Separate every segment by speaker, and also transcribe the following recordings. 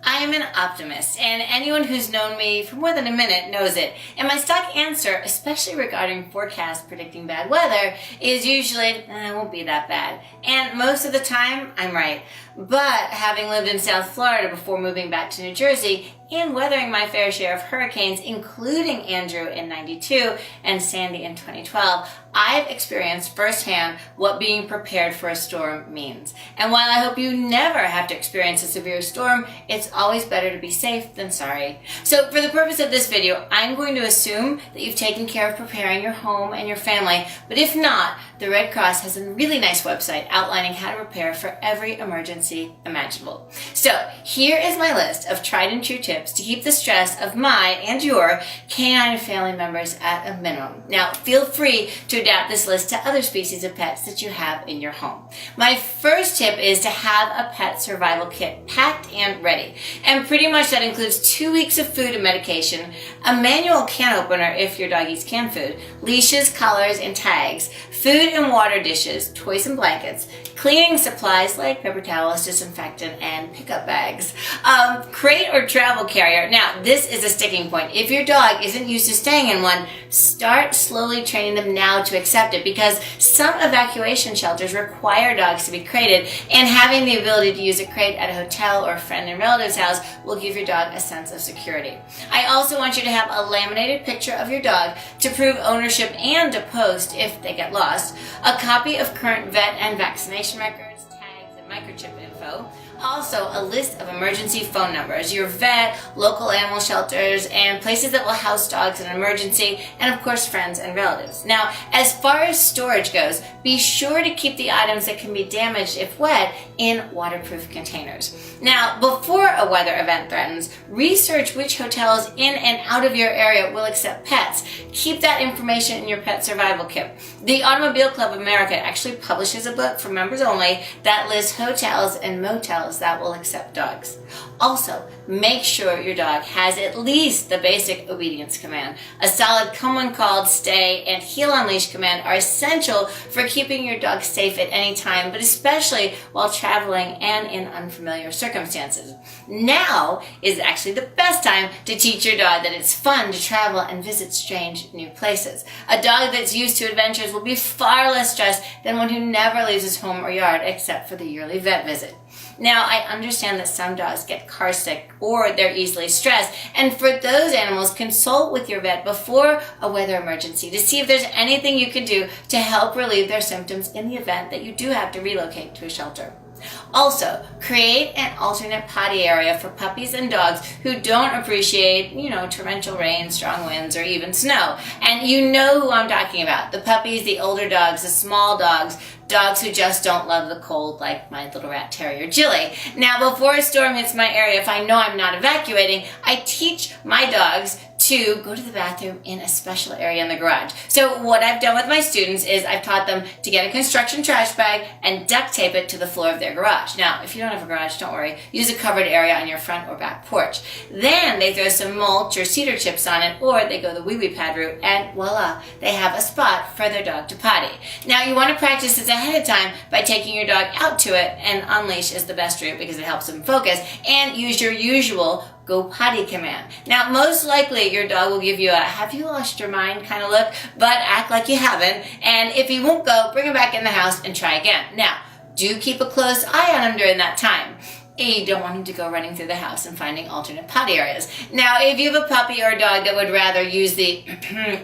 Speaker 1: I am an optimist, and anyone who's known me for more than a minute knows it. And my stock answer, especially regarding forecasts predicting bad weather, is usually, it won't be that bad. And most of the time, I'm right. But having lived in South Florida before moving back to New Jersey, and weathering my fair share of hurricanes, including Andrew in '92 and Sandy in 2012, I've experienced firsthand what being prepared for a storm means. And while I hope you never have to experience a severe storm, it's always better to be safe than sorry. So for the purpose of this video, I'm going to assume that you've taken care of preparing your home and your family, but if not, the Red Cross has a really nice website outlining how to prepare for every emergency imaginable. So here is my list of tried and true tips to keep the stress of my and your canine family members at a minimum. Now, feel free to adapt this list to other species of pets that you have in your home. My first tip is to have a pet survival kit packed and ready. And pretty much that includes 2 weeks of food and medication, a manual can opener if your dog eats canned food, leashes, collars, and tags, food and water dishes, toys and blankets, cleaning supplies like paper towels, disinfectant, and pickup bags, crate or travel carrier. Now, this is a sticking point. If your dog isn't used to staying in one, start slowly training them now to accept it, because some evacuation shelters require dogs to be crated, and having the ability to use a crate at a hotel or a friend and relative's house will give your dog a sense of security. I also want you to have a laminated picture of your dog to prove ownership and to post if they get lost, a copy of current vet and vaccination records, tags, and microchip info. Also, a list of emergency phone numbers, your vet, local animal shelters, and places that will house dogs in an emergency, and of course, friends and relatives. Now, as far as storage goes, be sure to keep the items that can be damaged if wet in waterproof containers. Now, before a weather event threatens, research which hotels in and out of your area will accept pets. Keep that information in your pet survival kit. The Automobile Club of America actually publishes a book for members only that lists hotels and motels that will accept dogs. Also, make sure your dog has at least the basic obedience command. A solid come when called, stay, and heel on leash command are essential for keeping your dog safe at any time, but especially while traveling and in unfamiliar circumstances. Now is actually the best time to teach your dog that it's fun to travel and visit strange new places. A dog that's used to adventures will be far less stressed than one who never leaves his home or yard except for the yearly vet visit. Now, I understand that some dogs get car sick or they're easily stressed, and for those animals, consult with your vet before a weather emergency to see if there's anything you can do to help relieve their symptoms in the event that you do have to relocate to a shelter. Also, create an alternate potty area for puppies and dogs who don't appreciate, torrential rain, strong winds, or even snow. And you know who I'm talking about. The puppies, the older dogs, the small dogs, dogs who just don't love the cold, like my little rat terrier, Jilly. Now, before a storm hits my area, if I know I'm not evacuating, I teach my dogs to go to the bathroom in a special area in the garage. So what I've done with my students is I've taught them to get a construction trash bag and duct tape it to the floor of their garage. Now, if you don't have a garage, don't worry. Use a covered area on your front or back porch. Then they throw some mulch or cedar chips on it, or they go the wee-wee pad route, and voila, they have a spot for their dog to potty. Now, you want to practice this ahead of time by taking your dog out to it, and unleash is the best route because it helps them focus, and use your usual go potty command. Now, most likely your dog will give you a have you lost your mind kind of look, but act like you haven't. And if he won't go, bring him back in the house and try again. Now, do keep a close eye on him during that time. You don't want him to go running through the house and finding alternate potty areas. Now, if you have a puppy or a dog that would rather use the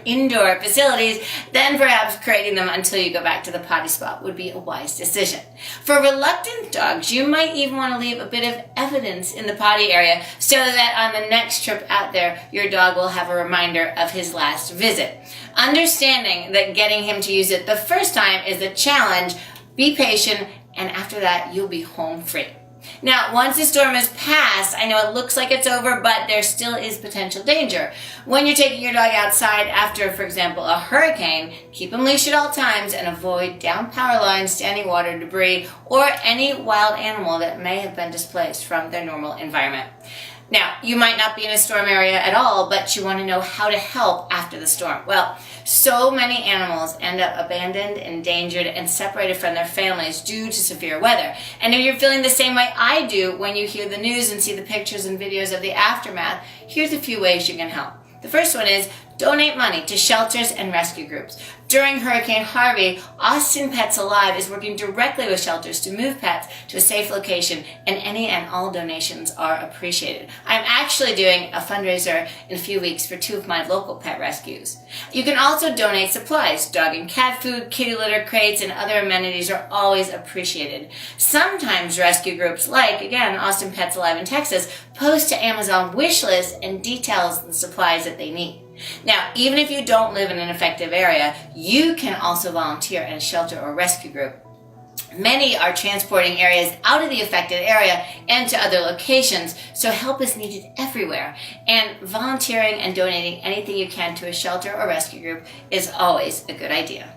Speaker 1: indoor facilities, then perhaps creating them until you go back to the potty spot would be a wise decision. For reluctant dogs, you might even want to leave a bit of evidence in the potty area so that on the next trip out there, your dog will have a reminder of his last visit. Understanding that getting him to use it the first time is a challenge, be patient, and after that, you'll be home free. Now, once the storm has passed, I know it looks like it's over, but there still is potential danger. When you're taking your dog outside after, for example, a hurricane, keep him leashed at all times and avoid down power lines, standing water, debris, or any wild animal that may have been displaced from their normal environment. Now, you might not be in a storm area at all, but you want to know how to help after the storm. Well, so many animals end up abandoned, endangered, and separated from their families due to severe weather. And if you're feeling the same way I do when you hear the news and see the pictures and videos of the aftermath, here's a few ways you can help. The first one is donate money to shelters and rescue groups. During Hurricane Harvey, Austin Pets Alive is working directly with shelters to move pets to a safe location, and any and all donations are appreciated. I'm actually doing a fundraiser in a few weeks for 2 of my local pet rescues. You can also donate supplies. Dog and cat food, kitty litter crates, and other amenities are always appreciated. Sometimes rescue groups like, again, Austin Pets Alive in Texas, post to Amazon wish lists and details the supplies that they need. Now, even if you don't live in an affected area, you can also volunteer in a shelter or rescue group. Many are transporting areas out of the affected area and to other locations, so help is needed everywhere. And volunteering and donating anything you can to a shelter or rescue group is always a good idea.